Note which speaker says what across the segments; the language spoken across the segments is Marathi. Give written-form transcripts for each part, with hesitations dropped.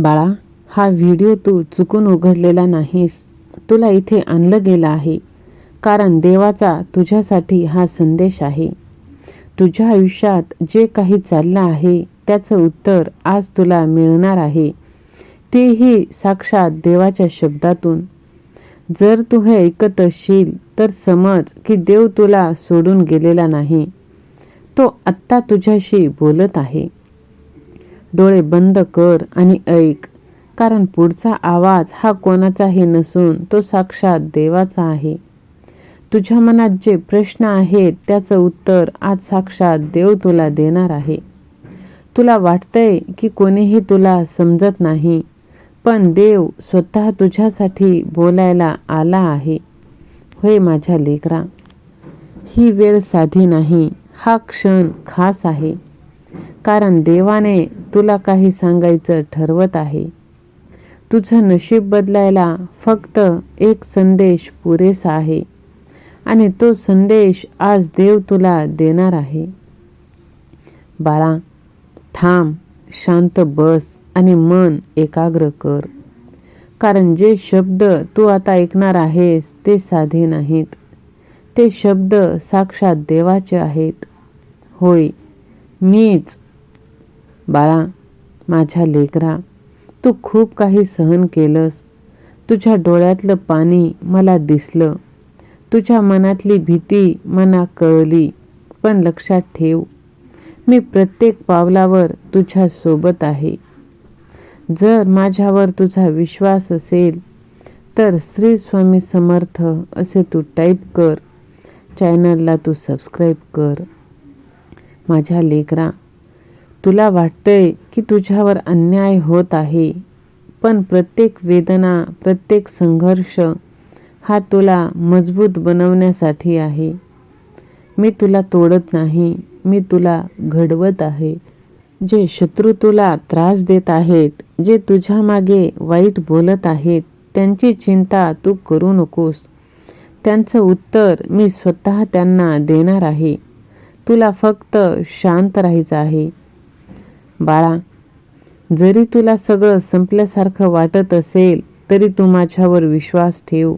Speaker 1: बाळा, हा व्हिडिओ तू चुकून उघडलेला नाहीस. तुला इथे आणलं गेलं आहे कारण देवाचा तुझ्यासाठी हा संदेश आहे. तुझ्या आयुष्यात जे काही चाललं आहे त्याचं उत्तर आज तुला मिळणार आहे, तेही साक्षात देवाच्या शब्दातून. जर तू हे ऐकत असशील तर समज की देव तुला सोडून गेलेला नाही, तो आत्ता तुझ्याशी बोलत आहे. डोळे बंद कर आणि ऐक, कारण पुढचा आवाज हा कोणाचाही नसून तो साक्षात देवाचा आहे. तुझ्या मनात जे प्रश्न आहेत त्याचं उत्तर आज साक्षात देव तुला देणार आहे. तुला वाटतंय की कोणीही तुला समजत नाही, पण देव स्वतः तुझ्यासाठी बोलायला आला आहे. होय माझ्या लेकरा, ही वेळ साधी नाही, हा क्षण खास आहे. कारण देवाने तुला काही सांगायचं ठरवत आहे. तुझं नशीब बदलायला फक्त एक संदेश पुरेसा आहे आणि तो संदेश आज देव तुला देणार आहे. बाळा, थांब, शांत बस आणि मन एकाग्र कर. कारण जे शब्द तू आता ऐकणार आहेस ते साधे नाहीत. ते शब्द साक्षात देवाचे आहेत. होय, मीच. बाळा, माझ्या लेकरा, तू खूप काही सहन केलंस. तुझ्या डोळ्यातलं पाणी मला दिसलं. तुझ्या मनातली भीती मला कळली. पण लक्षात ठेव, मी प्रत्येक पावलावर तुझ्या सोबत आहे. जर माझ्यावर तुझा विश्वास असेल तर श्री स्वामी समर्थ असे तू टाईप कर. चॅनलला तू सबस्क्राईब कर. माझ्या लेकरा, तुला वाटतंय की तुझ्यावर अन्याय होत आहे, पण प्रत्येक वेदना, प्रत्येक संघर्ष हा तुला मजबूत बनवण्यासाठी आहे. मी तुला तोडत नाही, मी तुला घडवत आहे. जे शत्रू तुला त्रास देत आहेत, जे तुझ्या मागे वाईट बोलत आहेत, त्यांची चिंता तू करू नकोस. त्यांचं उत्तर मी स्वतः त्यांना देणार आहे. तुला फक्त शांत राहायचं आहे. बाळा, जरी तुला सगळं संपल्यासारखं वाटत असेल तरी तू माझ्यावर विश्वास ठेव.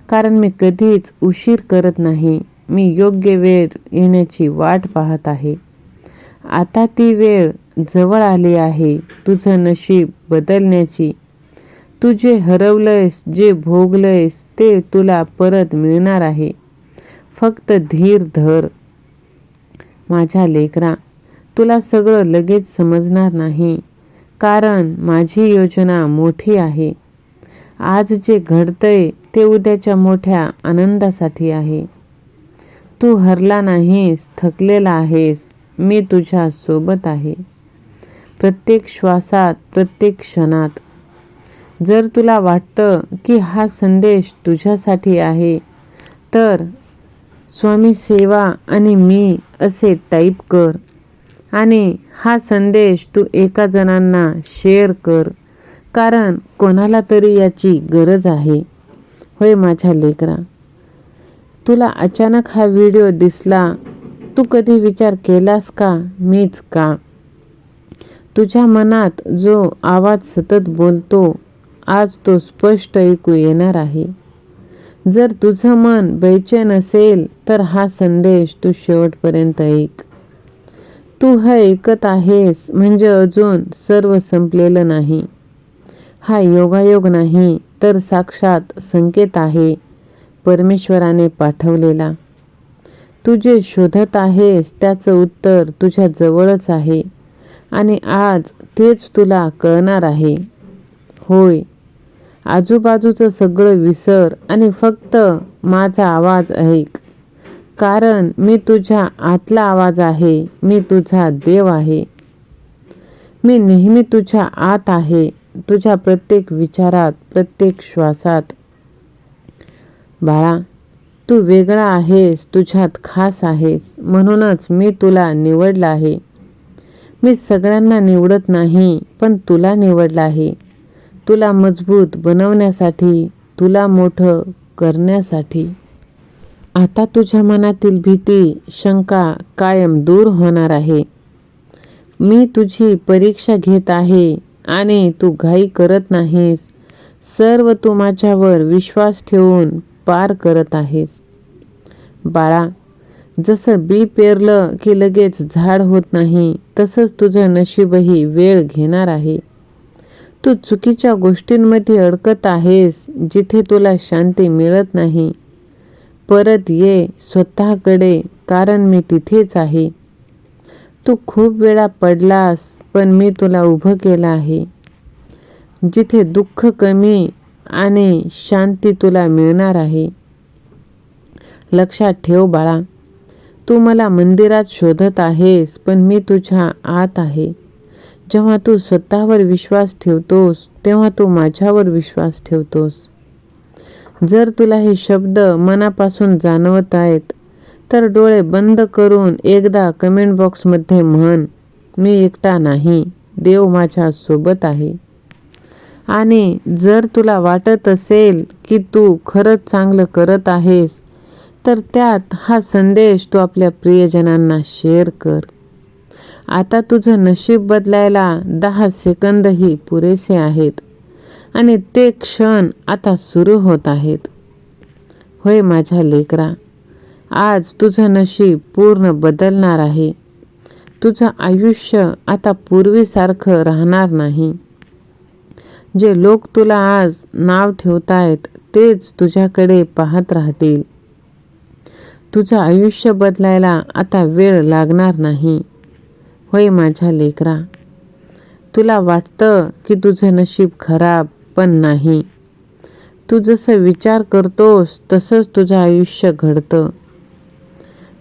Speaker 1: कारण मी कधीच उशीर करत नाही. मी योग्य वेळ येण्याची वाट पाहत आहे. आता ती वेळ जवळ आली आहे तुझं नशीब बदलण्याची. तू जे हरवलंयस, जे भोगलंयस ते तुला परत मिळणार आहे. फक्त धीर धर. माझ्या लेकरा, तुला सगळं लगेच समजणार नाही, कारण माझी योजना मोठी आहे. आज जे घडतंय ते उद्याच्या मोठ्या आनंदासाठी आहे. तू हरला नाहीस, थकलेला आहेस. मी तुझ्या सोबत आहे, प्रत्येक श्वासात, प्रत्येक क्षणात. जर तुला वाटतं की हा संदेश तुझ्यासाठी आहे तर स्वामी सेवा आणि मी असे टाईप कर आणि हा संदेश तू एका जणांना शेअर कर, कारण कोणाला तरी याची गरज आहे. होय माझ्या लेकरा, तुला अचानक हा व्हिडिओ दिसला. तू कधी विचार केलास का मीच का? तुझ्या मनात जो आवाज सतत बोलतो, आज तो स्पष्ट ऐकू येणार आहे. जर तुझं मन बेचैन असेल तर हा संदेश तू शेवटपर्यंत ऐक. तू हे ऐकत आहेस म्हणजे अजून सर्व संपलेलं नाही. हा योगायोग नाही तर साक्षात संकेत आहे परमेश्वराने पाठवलेला. तू जे शोधत आहेस त्याचं उत्तर तुझ्या जवळच आहे आणि आज तेच तुला कळणार आहे. होय, आजूबाजूचं सगळं विसर आणि फक्त माझा आवाज ऐक. कारण मी तुझ्या आतला आवाज आहे. मी तुझा देव आहे. मी नेहमी तुझ्या आत आहे, तुझ्या प्रत्येक विचारात, प्रत्येक श्वासात. बाळा, तू वेगळा आहेस, तुझ्यात खास आहेस. म्हणूनच मी तुला निवडलं आहे. मी सगळ्यांना निवडत नाही, पण तुला निवडलं आहे. तुला मजबूत बनवण्यासाठी, तुला मोठं करण्यासाठी. आता तुझ्या मनातील भीती, शंका कायम दूर होणार आहे. मी तुझी परीक्षा घेत आहे. आणि तू घाई करत नाहीस. सर्व तू माझ्यावर विश्वास ठेवून पार करत आहेस. बाळा, जसं बी पेरलं की लगेच झाड होत नाही, तसंच तुझं नशीबही वेळ घेणार आहे. तू चुकीच्या गोष्टींमध्ये अडकत आहेस, जिथे तुला शांती मिळत नाही. परत ये स्वतःकडे, कारण मी तिथेच आहे. तू खूप वेळा पडलास, पण मी तुला उभं केलं आहे. जिथे दुःख कमी आणि शांती तुला मिळणार आहे. लक्षात ठेव बाळा, तू मला मंदिरात शोधत आहेस, पण मी तुझ्या आत आहे. जेव्हा तू स्वतःवर विश्वास ठेवतोस, तेव्हा तू माझ्यावर विश्वास ठेवतोस. जर तुला हे शब्द मनापासून जाणवत आहेत, तर डोळे बंद करून एकदा कमेंट बॉक्समध्ये म्हण, मी एकटा नाही, देव माझ्या सोबत आहे. आणि जर तुला वाटत असेल की तू खरंच चांगलं करत आहेस, तर त्यात हा संदेश तू आपल्या प्रियजनांना शेअर कर. आता तुझं नशीब बदलायला 10 सेकंदही पुरेसे आहेत आणि ते क्षण आता सुरू होत आहेत. होय माझ्या लेकरा, आज तुझं नशीब पूर्ण बदलणार आहे. तुझं आयुष्य आता पूर्वीसारखं राहणार नाही. जे लोक तुला आज नाव ठेवतायत, तेच तुझ्याकडे पाहत राहतील. तुझं आयुष्य बदलायला आता वेळ लागणार नाही. होय माझ्या लेकरा, तुला वाटतं की तुझं नशीब खराब, पण नाही. तू जसं विचार करतोस तसंच तुझं आयुष्य घडतं.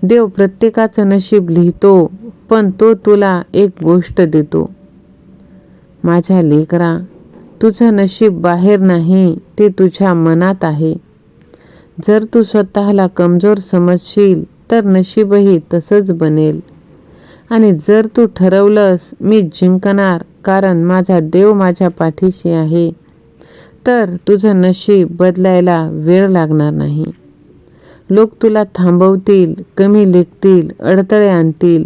Speaker 1: देव प्रत्येकाचं नशीब लिहितो, पण तो तुला एक गोष्ट देतो. माझ्या लेकरा, तुझं नशीब बाहेर नाही, ते तुझ्या मनात आहे. जर तू स्वतःला कमजोर समजशील, तर नशीबही तसंच बनेल. आणि जर तू ठरवलंस मी जिंकणार, कारण माझा देव माझ्या पाठीशी आहे, तर तुझं नशीब बदलायला वेळ लागणार नाही. लोक तुला थांबवतील, कमी लेखतील, अडथळे आणतील,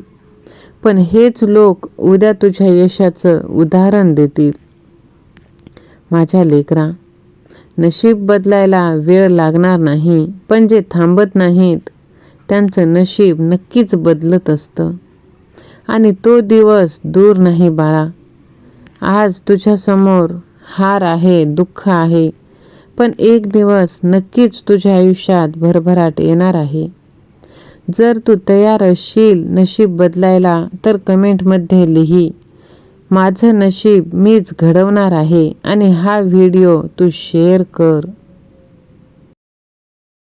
Speaker 1: पण हेच लोक उद्या तुझ्या यशाचं उदाहरण देतील. माझ्या लेकरा, नशीब बदलायला वेळ लागणार नाही, पण जे थांबत नाहीत त्यांचं नशीब नक्कीच बदलत असतं. आणि तो दिवस दूर नाही बाळा. आज तुझ्यासमोर हार आहे, दुःख आहे, पण एक दिवस नक्कीच तुझ्या आयुष्यात भरभराट येणार आहे. जर तू तयार असशील नशीब बदलायला, तर कमेंटमध्ये लिही, माझं नशीब मीच घडवणार आहे. आणि हा व्हिडिओ तू शेअर कर.